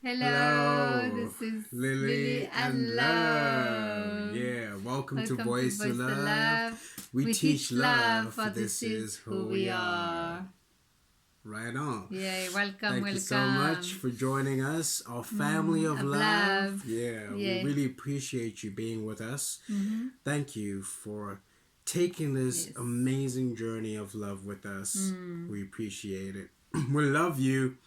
Hello, Hello, this is Lily Lily and and Love. Love. Yeah, welcome to Welcome to Voice to Voice to Love. Love. We We teach teach love, love. for this This is is who who we we are. are. Right on. Yay, welcome, Thank you so much welcome. for joining us, our family of Of love. love. Yeah, we Yay. really appreciate you being with us. Mm-hmm. Thank you for taking this Yes. amazing journey of love with us. Mm. We appreciate it. We love you.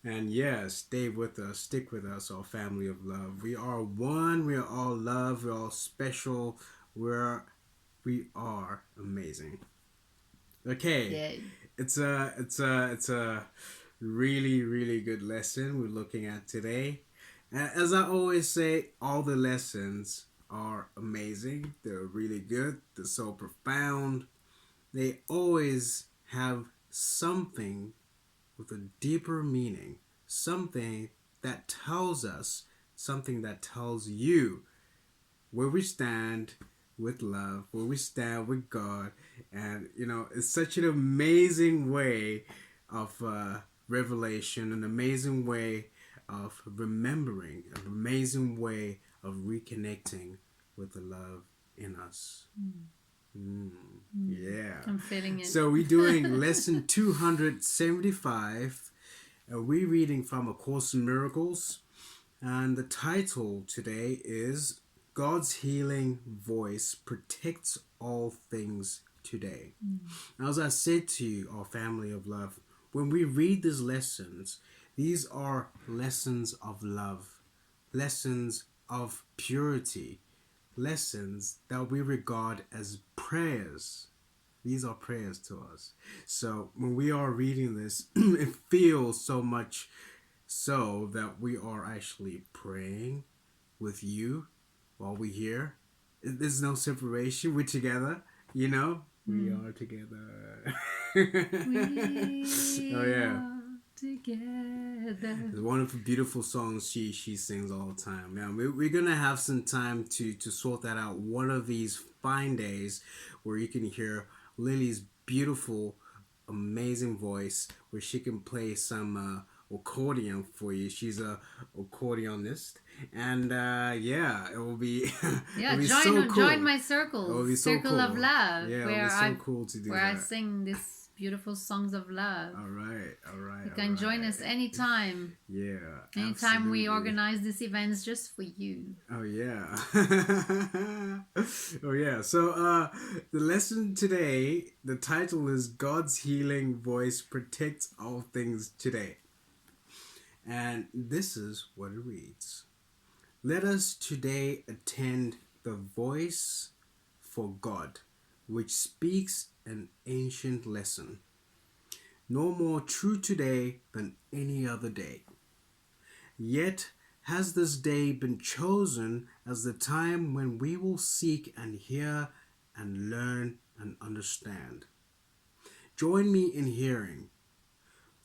And yes, stay with us, stick with us, our family of love. We are one, we are all love, we're all special, we are amazing. Okay. Yay. It's a really good lesson we're looking at today. And as I always say, all the lessons are amazing. They're really good. They're so profound. They always have something with a deeper meaning, something that tells us, something that tells you where we stand with love, where we stand with God. And, it's such an amazing way of revelation, an amazing way of remembering, an amazing way of reconnecting with the love in us. Yeah. I'm feeling it. So we're doing lesson 275. We're reading from A Course in Miracles. And the title today is God's Healing Voice Protects All Things Today. Now, as I said to you, our family of love, when we read these lessons, these are lessons of love, lessons of purity, lessons that we regard as prayers. These are prayers to us. So when we are reading this, it feels so much so that we are actually praying with you while we're here. There's no separation. We're together, We are together. We Oh yeah. are together. It's wonderful, beautiful songs she sings all the time. Now we're gonna have some time to sort that out one of these fine days where you can hear Lily's beautiful, amazing voice, where she can play some accordion for you. She's a accordionist, and yeah, it will be Yeah, it'll be so cool. join my It circle, will be so circle of cool. love, Yeah, where it'll be so cool to do where that. I sing these beautiful songs of love. All right. You can join us anytime. Yeah. Anytime we absolutely. organize these events just for you. Oh yeah. Oh yeah. So the lesson today, the title is God's Healing Voice Protects All Things Today. And this is what it reads. Let us today attend the voice for God, which speaks an ancient lesson, no more true today than any other day. Yet has this day been chosen as the time when we will seek and hear and learn and understand. Join me in hearing,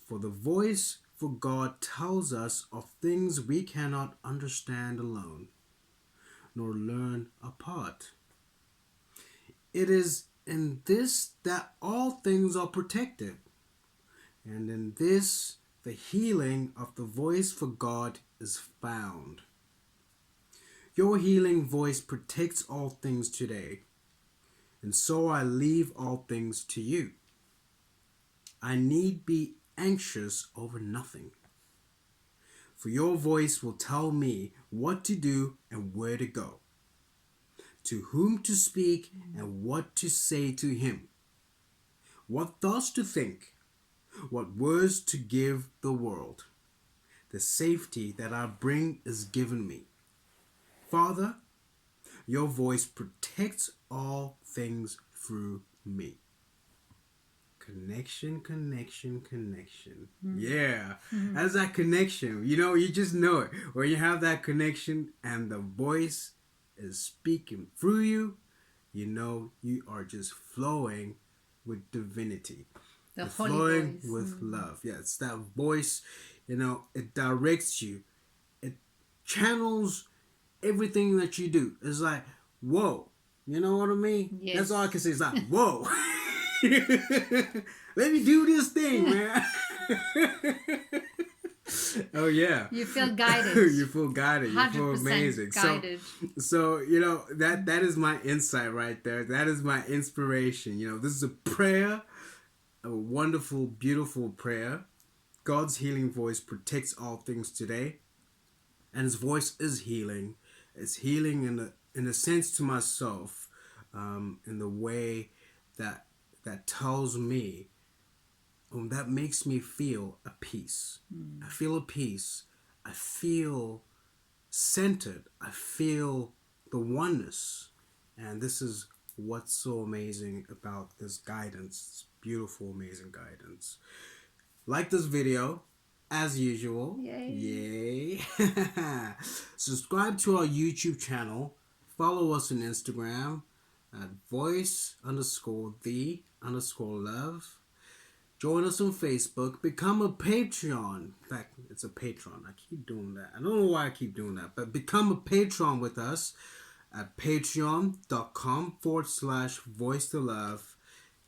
for the voice for God tells us of things we cannot understand alone, nor learn apart. It is in this that all things are protected, and in this the healing of the voice for God is found. Your healing voice protects all things today, and so I leave all things to you. I need be anxious over nothing, for your voice will tell me what to do and where to go, to whom to speak and what to say to him, what thoughts to think, what words to give the world. The safety that I bring is given me. Father, your voice protects all things through me. Connection. Yeah, that's that connection. You just know it. When you have that connection and the voice is speaking through you, you are just flowing with divinity. The You're holy flowing voice. with love. Yeah, it's that voice, it directs you. It channels everything that you do. It's like, whoa. You know what I mean? Yes. That's all I can say. It's like, whoa. Let me do this thing, man. Oh yeah. You feel guided. You feel guided. You feel 100% amazing. guided. So you know that is my insight right there. That is my inspiration. You know, this is a prayer, a wonderful, beautiful prayer. God's healing voice protects all things today, and His voice is healing. It's healing in a sense to myself, in the way that tells me, that makes me feel a peace. I feel a peace. I feel centered. I feel the oneness, and this is what's so amazing about this guidance. This beautiful, amazing guidance. Like this video, as usual. Yay. Subscribe to our YouTube channel. Follow us on Instagram at voice_the_love. Join us on Facebook. Become a Patreon. In fact, it's a Patreon. I keep doing that. I don't know why I keep doing that. But become a Patreon with us at patreon.com/voice2love.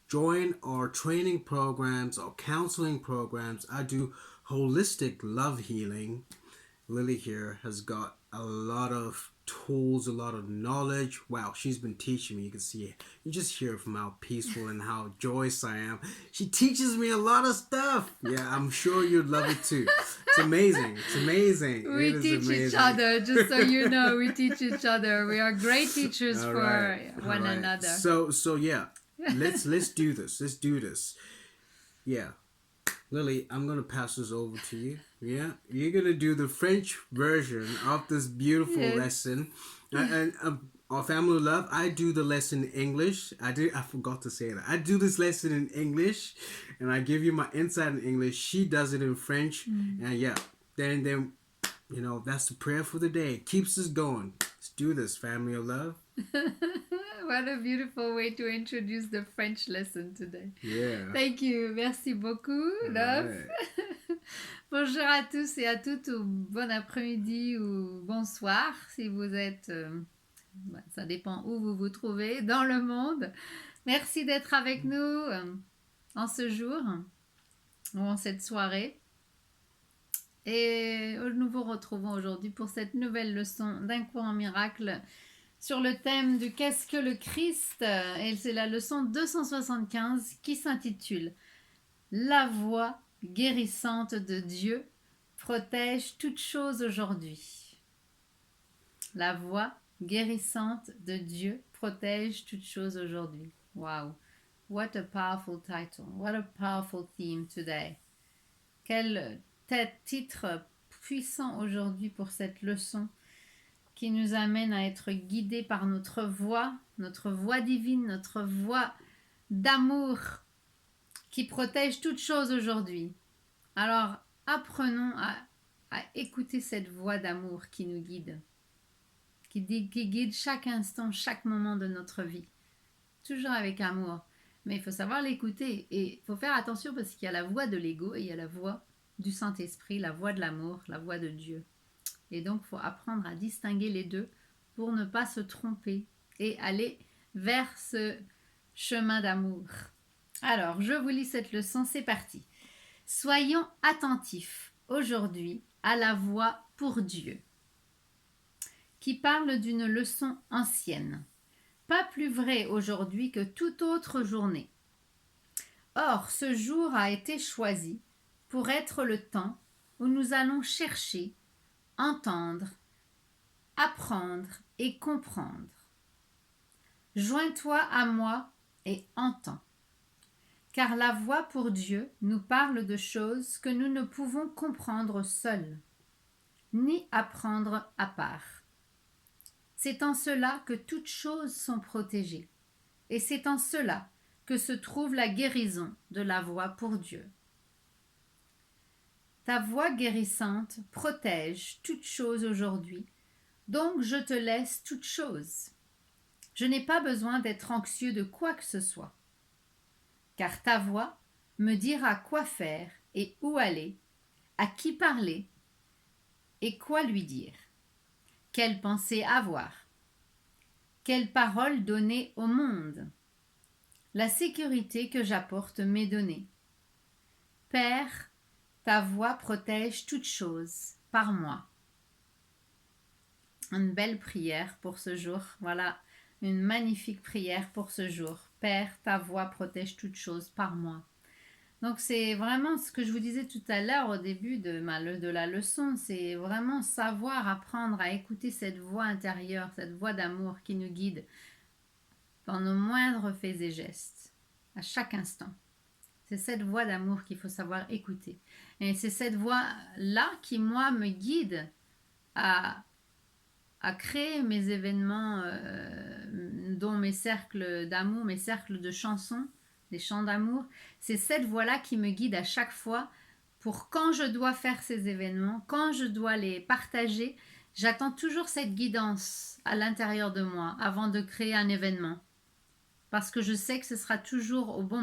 Join our training programs, our counseling programs. I do holistic love healing. Lily here has got a lot of tools, a lot of knowledge. Wow, she's been teaching me. You can see, you just hear from how peaceful and how joyous I am. She teaches me a lot of stuff. Yeah, I'm sure you'd love it too. It's amazing. It's amazing. We teach each other, just so you know. We teach each other. We are great teachers All for right. one All right. another. So yeah, let's do this. Let's do this. Yeah. Lily, I'm going to pass this over to you. Yeah? You're going to do the French version of this beautiful Yes. lesson. And our family of love, I do the lesson in English. I forgot to say that. I do this lesson in English, and I give you my insight in English. She does it in French. And yeah, then you know, that's the prayer for the day. It keeps us going. Let's do this, family of love. What a beautiful way to introduce the French lesson today. Yeah. Thank you. Merci beaucoup, Love. Right. Bonjour à tous et à toutes, ou bon après-midi ou bonsoir si vous êtes, ça dépend où vous vous trouvez dans le monde. Merci d'être avec nous en ce jour ou en cette soirée. Et nous vous retrouvons aujourd'hui pour cette nouvelle leçon d'un cours en miracle sur le thème du qu'est-ce que le Christ, et c'est la leçon 275 qui s'intitule La voix guérissante de Dieu protège toute chose aujourd'hui. La voix guérissante de Dieu protège toute chose aujourd'hui. Wow, what a powerful title, what a powerful theme today. Quel titre puissant aujourd'hui pour cette leçon qui nous amène à être guidés par notre voix divine, notre voix d'amour qui protège toute chose aujourd'hui. Alors, apprenons à écouter cette voix d'amour qui nous guide, qui guide chaque instant, chaque moment de notre vie. Toujours avec amour. Mais il faut savoir l'écouter et il faut faire attention parce qu'il y a la voix de l'ego et il y a la voix du Saint-Esprit, la voix de l'amour, la voix de Dieu. Et donc, il faut apprendre à distinguer les deux pour ne pas se tromper et aller vers ce chemin d'amour. Alors, je vous lis cette leçon, c'est parti. Soyons attentifs aujourd'hui à la voix pour Dieu, qui parle d'une leçon ancienne, pas plus vraie aujourd'hui que toute autre journée. Or, ce jour a été choisi pour être le temps où nous allons chercher, entendre, apprendre et comprendre. Joins-toi à moi et entends. Car la voix pour Dieu nous parle de choses que nous ne pouvons comprendre seuls, ni apprendre à part. C'est en cela que toutes choses sont protégées, et c'est en cela que se trouve la guérison de la voix pour Dieu. Ta voix guérissante protège toute chose aujourd'hui, donc je te laisse toute chose. Je n'ai pas besoin d'être anxieux de quoi que ce soit, car ta voix me dira quoi faire et où aller, à qui parler et quoi lui dire, quelle pensée avoir, quelle parole donner au monde. La sécurité que j'apporte m'est donnée. Père, ta voix protège toute chose par moi. Une belle prière pour ce jour. Voilà, une magnifique prière pour ce jour. Père, ta voix protège toute chose par moi. Donc c'est vraiment ce que je vous disais tout à l'heure au début de la leçon, c'est vraiment savoir apprendre à écouter cette voix intérieure, cette voix d'amour qui nous guide dans nos moindres faits et gestes, à chaque instant. C'est cette voix d'amour qu'il faut savoir écouter. Et c'est cette voix-là qui, moi, me guide à créer mes événements, dont mes cercles d'amour, mes cercles de chansons, des chants d'amour. C'est cette voix-là qui me guide à chaque fois pour quand je dois faire ces événements, quand je dois les partager. J'attends toujours cette guidance à l'intérieur de moi avant de créer un événement. Parce que je sais que ce sera toujours au bon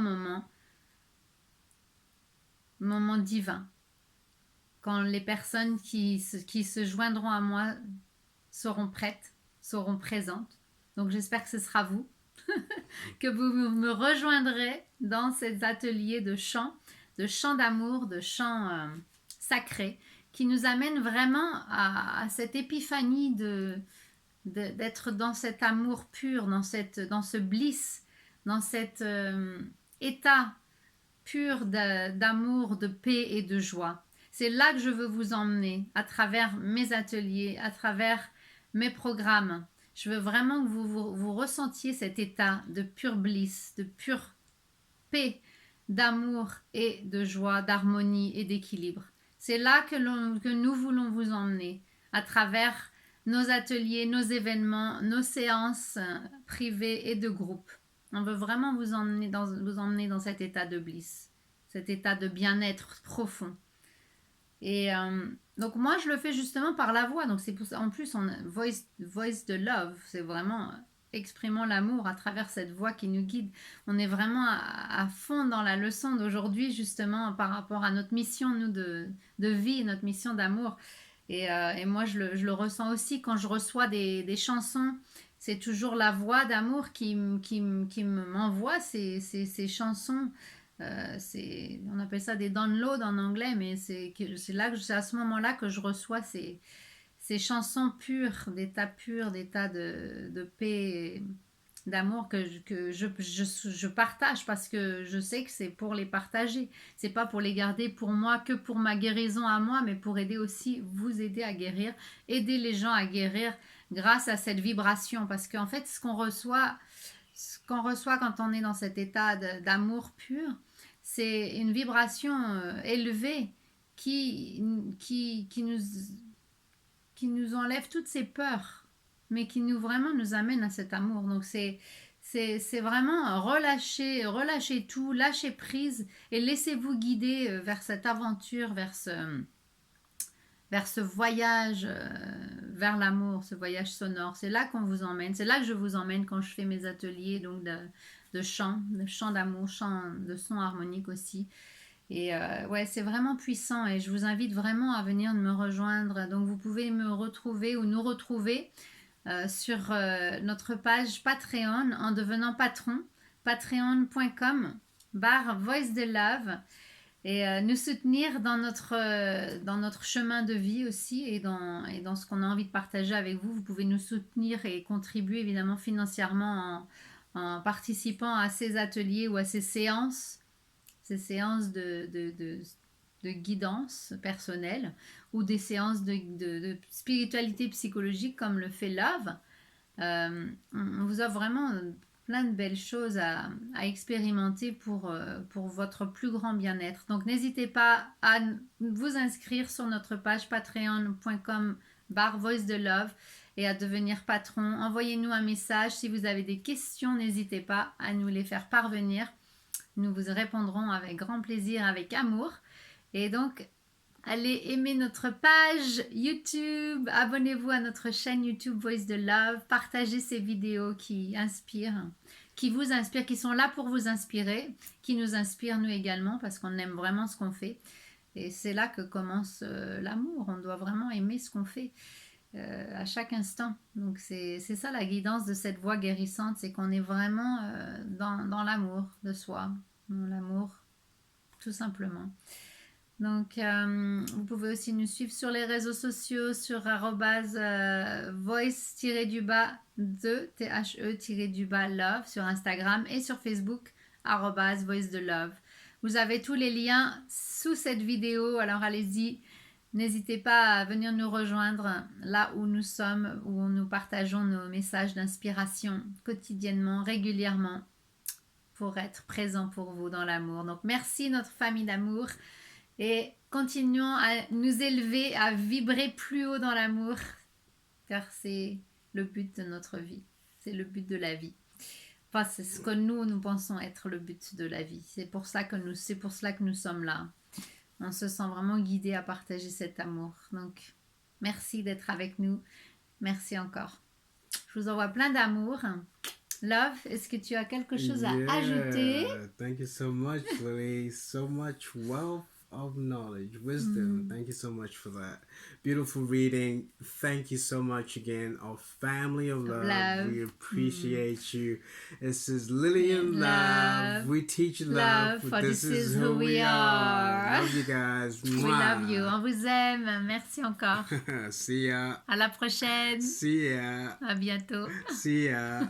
moment divin. Quand les personnes qui se joindront à moi seront prêtes, seront présentes. Donc j'espère que ce sera vous, que vous me rejoindrez dans ces ateliers de chant d'amour, de chant sacré, qui nous amène vraiment à cette épiphanie d'être dans cet amour pur, dans ce bliss, dans cet état pur d'amour, de paix et de joie. C'est là que je veux vous emmener, à travers mes ateliers, à travers mes programmes. Je veux vraiment que vous ressentiez cet état de pur bliss, de pure paix, d'amour et de joie, d'harmonie et d'équilibre. C'est là que nous voulons vous emmener, à travers nos ateliers, nos événements, nos séances privées et de groupe. On veut vraiment vous emmener dans cet état de bliss, cet état de bien-être profond. Et donc moi je le fais justement par la voix, donc c'est en plus on voice de love, c'est vraiment exprimant l'amour à travers cette voix qui nous guide. On est vraiment à fond dans la leçon d'aujourd'hui justement par rapport à notre mission nous de vie, notre mission d'amour. Et moi je le ressens aussi quand je reçois des chansons. C'est toujours la voix d'amour qui m'envoie ces chansons. On appelle ça des downloads en anglais, mais c'est à ce moment-là que je reçois ces chansons pures, d'état pur, d'état de paix, d'amour que je partage parce que je sais que c'est pour les partager. C'est pas pour les garder pour moi, que pour ma guérison à moi, mais pour aider aussi, vous aider à guérir, aider les gens à guérir grâce à cette vibration. Parce qu'en fait, ce qu'on reçoit quand on est dans cet état d'amour pur, c'est une vibration élevée qui nous enlève toutes ces peurs, mais qui vraiment nous amène à cet amour. Donc c'est vraiment relâcher tout, lâcher prise et laissez-vous guider vers cette aventure, vers ce voyage vers l'amour, ce voyage sonore. C'est là qu'on vous emmène, c'est là que je vous emmène quand je fais mes ateliers donc de chant d'amour, chant de son harmonique aussi. Et ouais, c'est vraiment puissant et je vous invite vraiment à venir me rejoindre. Donc vous pouvez me retrouver ou nous retrouver sur notre page Patreon en devenant patron, patreon.com/voice de love, et nous soutenir dans notre chemin de vie aussi et dans ce qu'on a envie de partager avec vous. Vous pouvez nous soutenir et contribuer évidemment financièrement en participant à ces ateliers ou à ces séances de guidance personnelle ou des séances de spiritualité psychologique comme le fait Love. On vous offre vraiment plein de belles choses à expérimenter pour votre plus grand bien-être. Donc n'hésitez pas à vous inscrire sur notre page patreon.com/voice de love et à devenir patron. Envoyez-nous un message si vous avez des questions, n'hésitez pas à nous les faire parvenir. Nous vous répondrons avec grand plaisir, avec amour. Et donc, allez aimer notre page YouTube, abonnez-vous à notre chaîne YouTube Voice de Love, partagez ces vidéos qui inspirent, qui vous inspirent, qui sont là pour vous inspirer, qui nous inspirent nous également parce qu'on aime vraiment ce qu'on fait. Et c'est là que commence l'amour, on doit vraiment aimer ce qu'on fait. À chaque instant. Donc c'est ça la guidance de cette voie guérissante, c'est qu'on est vraiment dans l'amour de soi, dans l'amour tout simplement. Donc, vous pouvez aussi nous suivre sur les réseaux sociaux sur voice-de the-love sur Instagram et sur Facebook voice de love. Vous avez tous les liens sous cette vidéo, alors allez-y. N'hésitez pas à venir nous rejoindre là où nous sommes, où nous partageons nos messages d'inspiration quotidiennement, régulièrement, pour être présent pour vous dans l'amour. Donc merci notre famille d'amour et continuons à nous élever, à vibrer plus haut dans l'amour, car c'est le but de notre vie, c'est le but de la vie. Enfin, c'est ce que nous pensons être le but de la vie. C'est pour cela que nous sommes là. On se sent vraiment guidé à partager cet amour. Donc, merci d'être avec nous. Merci encore. Je vous envoie plein d'amour. Love, est-ce que tu as quelque chose à ajouter? Thank you so much, Lily. So much wealth of knowledge, wisdom. Thank you so much for that beautiful reading. Thank you so much again, our family of love. We appreciate you. This is Lillian Love. We teach love. For this is who we are. Love you guys. We love you. On vous aime. Merci encore. See ya. À la prochaine. See ya. À bientôt. See ya.